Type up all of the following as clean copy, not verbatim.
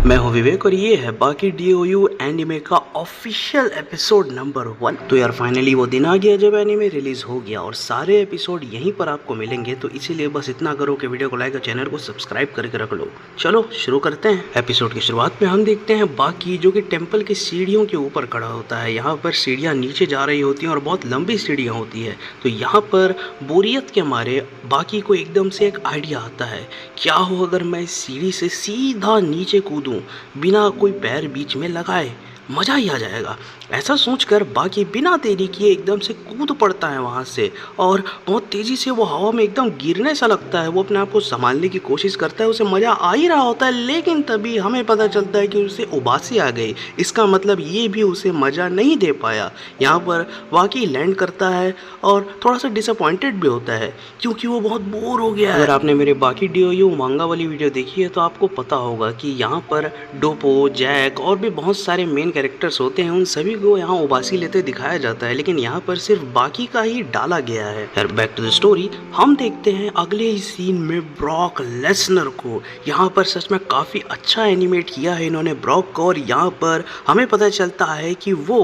मैं हूं विवेक और ये है बाकी डीओयू एनिमे का ऑफिशियल एपिसोड नंबर 1। तो यार फाइनली वो दिन आ गया जब एनिमे रिलीज हो गया और सारे एपिसोड यहीं पर आपको मिलेंगे। तो इसीलिए बस इतना करो कि वीडियो को लाइक और चैनल को सब्सक्राइब करके रख लो। चलो शुरू करते हैं। एपिसोड की शुरुआत में हम देखते हैं बाकी जो कि टेम्पल की सीढ़ियों के ऊपर खड़ा होता है। यहाँ पर सीढ़ियाँ नीचे जा रही होती हैं और बहुत लंबी सीढ़ियाँ होती है। तो यहाँ पर बोरियत के मारे बाकी को एकदम से एक आइडिया आता है, क्या हो अगर मैं इस सीढ़ी से सीधा नीचे कूदूं बिना कोई पैर बीच में लगाए, मज़ा ही आ जाएगा। ऐसा सोचकर बाकी बिना देरी किए एकदम से कूद पड़ता है वहाँ से और बहुत तेज़ी से वो हवा में एकदम गिरने सा लगता है। वो अपने आप को संभालने की कोशिश करता है, उसे मज़ा आ ही रहा होता है, लेकिन तभी हमें पता चलता है कि उसे उबासी आ गई। इसका मतलब ये भी उसे मज़ा नहीं दे पाया। यहाँ पर बाकी लैंड करता है और थोड़ा सा डिसअपॉइंटेड भी होता है क्योंकि वो बहुत बोर हो गया है। अगर आपने मेरे बाकी डीओयू मांगा वाली वीडियो देखी है तो आपको पता होगा कि यहाँ पर डोपो, जैक और भी बहुत सारे मेन कैरेक्टर्स होते हैं, उन सभी को यहाँ उबासी लेते दिखाया जाता है, लेकिन यहाँ पर सिर्फ बाकी का ही डाला गया है। यार बैक टू द स्टोरी, हम देखते हैं अगले ही सीन में ब्रॉक लेसनर को। यहाँ पर सच में काफ़ी अच्छा एनिमेट किया है इन्होंने ब्रॉक को और यहाँ पर हमें पता चलता है कि वो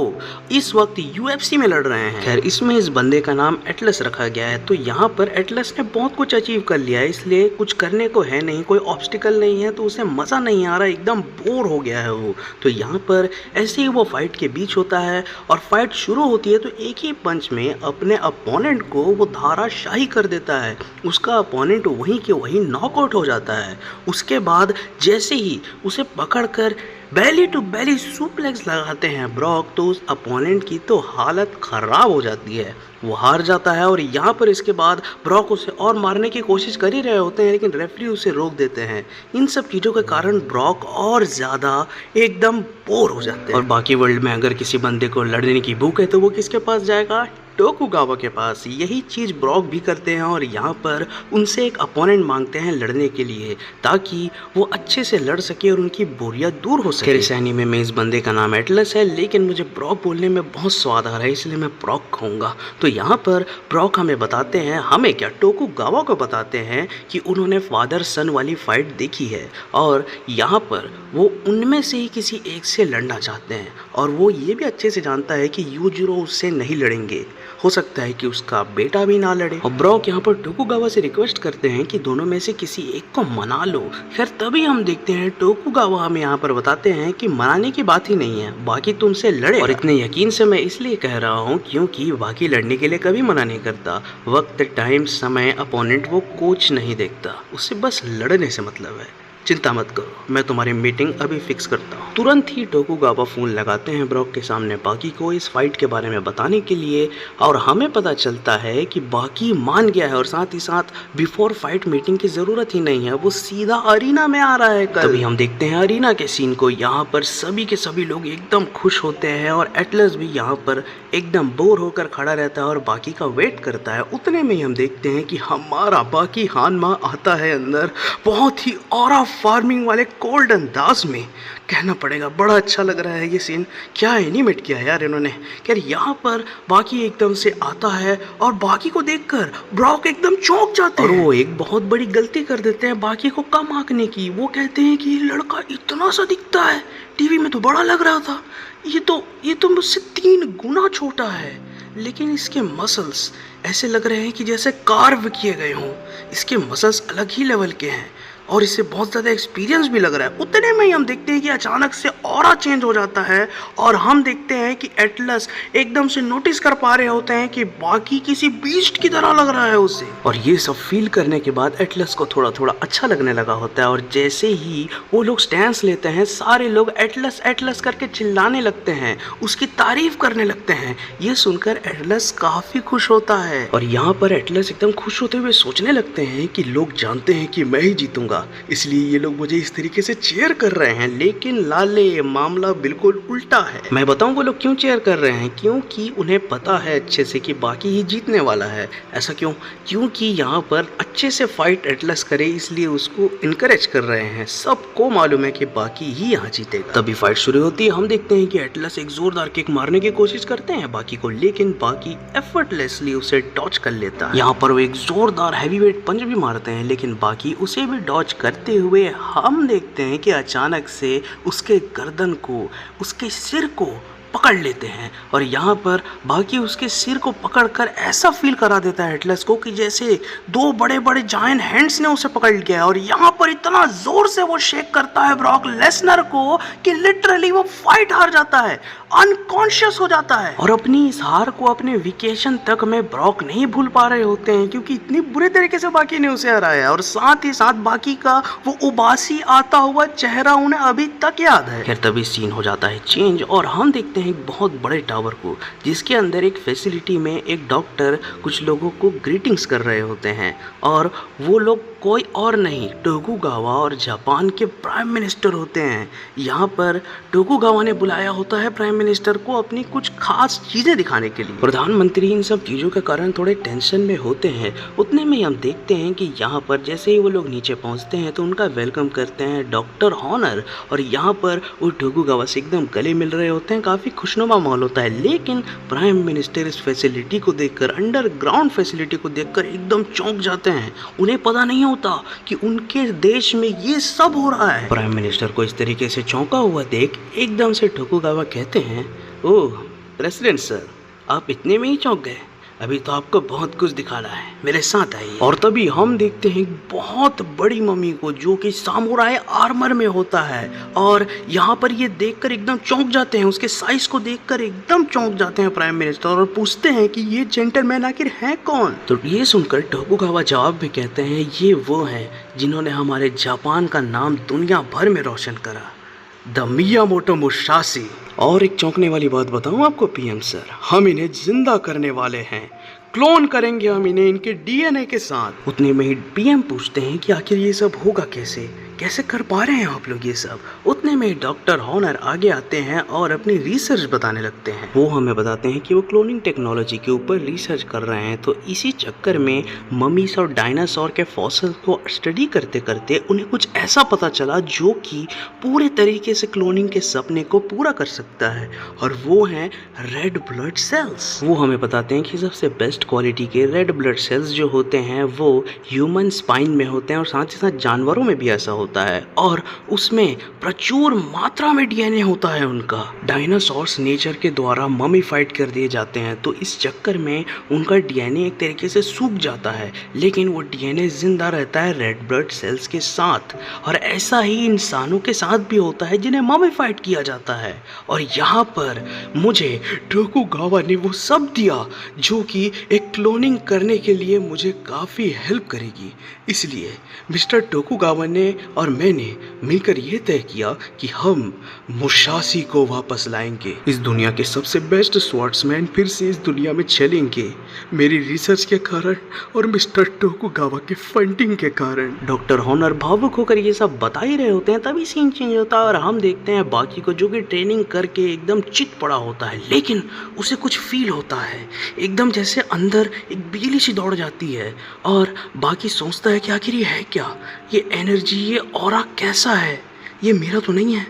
इस वक्त यूएफसी में लड़ रहे हैं। खैर इसमें इस बंदे का नाम एटलस रखा गया है। तो यहाँ पर एटलस ने बहुत कुछ अचीव कर लिया है, इसलिए कुछ करने को है नहीं, कोई ऑब्स्टिकल नहीं है, तो उसे मज़ा नहीं आ रहा, एकदम बोर हो गया है वो। तो यहाँ पर ऐसे ही वो फाइट के बीच होता है और फाइट शुरू होती है तो एक ही पंच में अपने अपोनेंट को वो धाराशाही कर देता है। उसका अपोनेंट वहीं के वहीं नॉकआउट हो जाता है। उसके बाद जैसे ही उसे पकड़कर बेली टू बेली सुप्लेक्स लगाते हैं ब्रॉक, तो उस अपोनेंट की तो हालत ख़राब हो जाती है, वो हार जाता है। और यहाँ पर इसके बाद ब्रॉक उसे और मारने की कोशिश कर ही रहे होते हैं, लेकिन रेफरी उसे रोक देते हैं। इन सब चीज़ों के कारण ब्रॉक और ज़्यादा एकदम बोर हो जाते हैं। और बाकी वर्ल्ड में अगर किसी बंदे को लड़ने की भूख है तो वो किसके पास जाएगा? टोकुगावा के पास। यही चीज़ ब्रॉक भी करते हैं और यहाँ पर उनसे एक अपोनेंट मांगते हैं लड़ने के लिए, ताकि वो अच्छे से लड़ सके और उनकी बोरियत दूर हो सके। इस एनीमे में इस बंदे का नाम एटलस है, लेकिन मुझे ब्रॉक बोलने में बहुत स्वाद आ रहा है, इसलिए मैं ब्रॉक कहूँगा। तो यहाँ पर ब्रॉक हमें बताते हैं, हमें क्या टोकुगावा को बताते हैं कि उन्होंने फादर सन वाली फाइट देखी है और यहाँ पर वो उनमें से ही किसी एक से लड़ना चाहते हैं और वो ये भी अच्छे से जानता है कि यूजिरो उससे नहीं लड़ेंगे, हो सकता है कि उसका बेटा भी ना लड़े। और ब्रॉक यहाँ पर टोकुगावा से रिक्वेस्ट करते हैं कि दोनों में से किसी एक को मना लो। खैर तभी हम देखते हैं टोकुगावा हमें यहाँ पर बताते हैं कि मनाने की बात ही नहीं है, बाकी तुमसे लड़े। और इतने यकीन से मैं इसलिए कह रहा हूँ क्योंकि बाकी लड़ने के लिए कभी मना नहीं करता। वक्त, टाइम, समय, अपोनेंट वो कोच नहीं देखता, उससे बस लड़ने से मतलब है। चिंता मत करो, मैं तुम्हारी मीटिंग अभी फिक्स करता हूँ। तुरंत ही टोकुगावा फ़ोन लगाते हैं ब्रॉक के सामने बाकी को इस फाइट के बारे में बताने के लिए और हमें पता चलता है कि बाकी मान गया है और साथ ही साथ बिफोर फाइट मीटिंग की ज़रूरत ही नहीं है, वो सीधा अरीना में आ रहा है कल। तभी हम देखते हैं अरीना के सीन को। यहाँ पर सभी के सभी लोग एकदम खुश होते हैं और एटलस भी यहाँ पर एकदम बोर होकर खड़ा रहता है और बाकी का वेट करता है। उतने में ही हम देखते हैं कि हमारा बाकी हानमा आता है अंदर, बहुत ही ऑरा फार्मिंग वाले कोल्ड अंदाज में। कहना पड़ेगा बड़ा अच्छा लग रहा है ये सीन, क्या एनिमेट किया है यार इन्होंने। खैर यहाँ पर बाकी एकदम से आता है और बाकी को देखकर ब्रॉक एकदम चौंक जाते हैं और वो एक बहुत बड़ी गलती कर देते हैं बाकी को कम आंकने की। वो कहते हैं कि ये लड़का इतना सा दिखता है, टीवी में तो बड़ा लग रहा था, ये तो मुझसे 3 गुना छोटा है, लेकिन इसके मसल्स ऐसे लग रहे हैं कि जैसे कार्व किए गए हों। इसके मसल्स अलग ही लेवल के हैं और इससे बहुत ज़्यादा एक्सपीरियंस भी लग रहा है। उतने में ही हम देखते हैं कि अचानक से ऑरा चेंज हो जाता है और हम देखते हैं कि एटलस एकदम से नोटिस कर पा रहे होते हैं कि बाकी किसी बीस्ट की तरह लग रहा है उसे। और ये सब फील करने के बाद एटलस को थोड़ा थोड़ा अच्छा लगने लगा होता है और जैसे ही वो लोग स्टैंस लेते हैं सारे लोग एटलस एटलस करके चिल्लाने लगते हैं, उसकी तारीफ करने लगते हैं। ये सुनकर एटलस काफ़ी खुश होता है और यहाँ पर एटलस एकदम खुश होते हुए सोचने लगते हैं कि लोग जानते हैं कि मैं ही जीतूंगा, इसलिए ये लोग मुझे इस तरीके से चीयर कर रहे हैं। लेकिन लाले मामला बिल्कुल उल्टा है। मैं बताऊं वो लोग क्यों चीयर कर रहे हैं, क्योंकि उन्हें पता है अच्छे से कि बाकी ही जीतने वाला है। ऐसा क्यों? क्योंकि यहाँ पर अच्छे से फाइट एटलस करे इसलिए उसको इनकरेज कर रहे हैं। सबको मालूम है कि बाकी ही यहाँ जीतेगा। तभी फाइट शुरू होती है। हम देखते हैं कि एटलस एक जोरदार किक मारने की कोशिश करते हैं बाकी को, लेकिन बाकी एफर्टलेसली उसे डॉच कर लेता है। यहाँ पर वो एक जोरदार हैवीवेट पंच भी मारते हैं, लेकिन बाकी उसे भी डॉच जांच करते हुए हम देखते हैं कि अचानक से उसके गर्दन को, उसके सिर को पकड़ लेते हैं और यहाँ पर बाकी उसके सिर को पकड़कर ऐसा फील करा देता है एटलस को कि जैसे दो बड़े बड़े जायंट हैंड्स ने उसे पकड़ लिया है और यहाँ पर इतना जोर से वो शेक करता है ब्रॉक लेसनर को कि लिटरली वो फाइट हार जाता है, अनकॉन्शियस हो जाता है। और अपनी इस हार को अपने वेकेशन तक में ब्रॉक नहीं भूल पा रहे होते हैं क्योंकि इतनी बुरे तरीके से बाकी ने उसे हराया और साथ ही साथ बाकी का वो उबासी आता हुआ चेहरा उन्हें अभी तक याद है। खैर तभी सीन हो जाता है चेंज और हम देखते हैं एक बहुत बड़े टावर को जिसके अंदर एक फैसिलिटी में एक डॉक्टर कुछ लोगों को ग्रीटिंग्स कर रहे होते हैं और वो लोग कोई और नहीं टोकुगावा और जापान के प्राइम मिनिस्टर होते हैं। यहाँ पर टोकुगावा ने बुलाया होता है प्राइम मिनिस्टर को अपनी कुछ खास चीज़ें दिखाने के लिए। प्रधानमंत्री इन सब चीज़ों के कारण थोड़े टेंशन में होते हैं। उतने में हम देखते हैं कि यहाँ पर जैसे ही वो लोग नीचे पहुँचते हैं तो उनका वेलकम करते हैं डॉक्टर हॉनर और यहाँ पर वो टोकुगावा से एकदम गले मिल रहे होते हैं। काफ़ी खुशनुमा माहौल होता है लेकिन प्राइम मिनिस्टर इस फैसिलिटी को देखकर, अंडरग्राउंड फैसिलिटी को देखकर एकदम चौंक जाते हैं। उन्हें पता नहीं होता कि उनके देश में ये सब हो रहा है। प्राइम मिनिस्टर को इस तरीके से चौंका हुआ देख एकदम से टोकुगावा कहते हैं, ओह प्रेसिडेंट सर, आप इतने में ही चौंक गए? अभी तो आपको बहुत कुछ दिखाना है, मेरे साथ आइए। और तभी हम देखते हैं बहुत बड़ी मम्मी को जो कि सामुराई आर्मर में होता है और यहाँ पर ये देखकर एकदम चौंक जाते हैं। उसके साइज को देखकर एकदम चौंक जाते हैं प्राइम मिनिस्टर और पूछते हैं कि ये जेंटलमैन आखिर हैं कौन। तो ये सुनकर टोकुगावा जवाब में कहते हैं, ये वो हैं जिन्होंने हमारे जापान का नाम दुनिया भर में रोशन करा, द मियामोटो मुसाशी। और एक चौंकने वाली बात बताऊं आपको पीएम सर, हम इन्हें जिंदा करने वाले हैं, क्लोन करेंगे हम इन्हें इनके डीएनए के साथ। उतने में ही पीएम पूछते हैं कि आखिर ये सब होगा कैसे, कैसे कर पा रहे हैं आप लोग ये सब। उतने में डॉक्टर हॉनर आगे आते हैं और अपनी रिसर्च बताने लगते हैं। वो हमें बताते हैं कि वो क्लोनिंग टेक्नोलॉजी के ऊपर रिसर्च कर रहे हैं। तो इसी चक्कर में ममीज और डायनासोर के फॉसिल को स्टडी करते करते उन्हें कुछ ऐसा पता चला जो कि पूरे तरीके से क्लोनिंग के सपने को पूरा कर सकता है और वो हैं रेड ब्लड सेल्स। वो हमें बताते हैं कि सबसे बेस्ट क्वालिटी के रेड ब्लड सेल्स जो होते हैं वो ह्यूमन स्पाइन में होते हैं और साथ ही साथ जानवरों में भी ऐसा होता है और उसमें प्रचुर मात्रा में डीएनए होता है उनका। डायनासोर्स नेचर के द्वारा ममीफाइड कर दिए जाते हैं तो इस चक्कर में उनका डीएनए एक तरीके से सूख जाता है लेकिन वो डीएनए जिंदा रहता है रेड ब्लड सेल्स के साथ। और ऐसा ही इंसानों के साथ भी होता है जिन्हें ममीफाइड किया जाता है। और यहाँ पर मुझे टोकुगावा ने वो सब दिया जो कि एक क्लोनिंग करने के लिए मुझे काफ़ी हेल्प करेगी। इसलिए मिस्टर टोकुगावा ने और मैंने मिलकर ये तय किया कि हम मुसाशी को वापस लाएंगे। इस दुनिया के सबसे बेस्ट स्वॉर्ड्समैन फिर से इस दुनिया में चलेंगे मेरी रिसर्च के कारण और मिस्टर टोकुगावा के फंडिंग के कारण। डॉक्टर हॉनर भावुक होकर ये सब बता ही रहे होते हैं तभी सीन चेंज होता है और हम देखते हैं बाकी को जो कि ट्रेनिंग करके एकदम चित पड़ा होता है लेकिन उसे कुछ फील होता है एकदम जैसे अंदर एक बिजली सी दौड़ जाती है और बाकी सोचता है कि आखिर ये है क्या, ये एनर्जी, ये ऑरा कैसा है, ये मेरा तो नहीं है,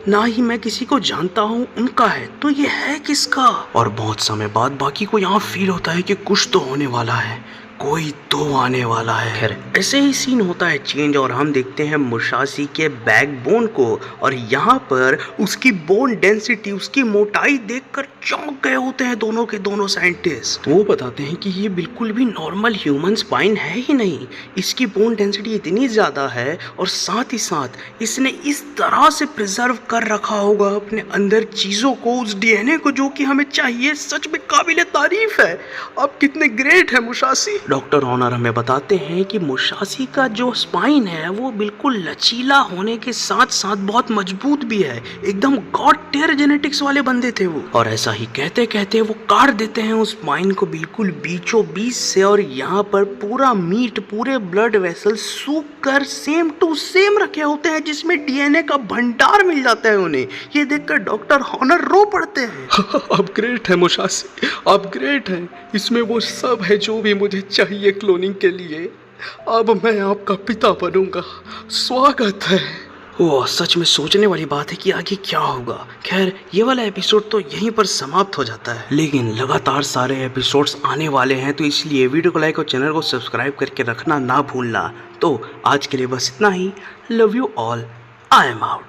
ना ही मैं किसी को जानता हूँ, उनका है, तो ये है किसका। और बहुत समय बाद बाकी को यहाँ फील होता है कि कुछ तो होने वाला है, कोई तो आने वाला है। खैर ऐसे ही सीन होता है चेंज और हम देखते हैं मुसाशी के बैकबोन को और यहाँ पर उसकी बोन डेंसिटी, उसकी मोटाई देखकर चौंक गए होते हैं दोनों के दोनों साइंटिस्ट। वो बताते हैं कि ये बिल्कुल भी नॉर्मल ह्यूमन स्पाइन है ही नहीं, इसकी बोन डेंसिटी इतनी ज़्यादा है और साथ ही साथ इसने इस तरह से प्रिजर्व कर रखा होगा अपने अंदर चीज़ों को, उस डीएनए को जो कि हमें चाहिए। सच में काबिले तारीफ है, आप कितने ग्रेट है मुसाशी। डॉक्टर हॉनर हमें बताते हैं कि मुसाशी का जो स्पाइन है वो बिल्कुल लचीला होने के साथ साथ बहुत मजबूत भी है, एकदम गॉड टियर जेनेटिक्स वाले बंदे थे वो। और ऐसा ही कहते कहते वो काट देते हैं उस स्पाइन को बिल्कुल बीचों बीच से और यहाँ पर पूरा मीट, पूरे ब्लड वेसल सूख कर सेम टू सेम रखे होते हैं जिसमें डीएनए का भंडार मिल जाता है उन्हें। ये देखकर डॉक्टर हॉनर रो पड़ते हैं। आप ग्रेट है मुसाशी, आप ग्रेट हैं, इसमें वो सब है जो भी मुझे चाहिए क्लोनिंग के लिए। अब मैं आपका पिता बनूंगा, स्वागत है। ओह सच में सोचने वाली बात है कि आगे क्या होगा। खैर ये वाला एपिसोड तो यहीं पर समाप्त हो जाता है, लेकिन लगातार सारे एपिसोड्स आने वाले हैं, तो इसलिए वीडियो को लाइक और चैनल को सब्सक्राइब करके रखना ना भूलना। तो आज के लिए बस इतना ही। Love you all. I am out.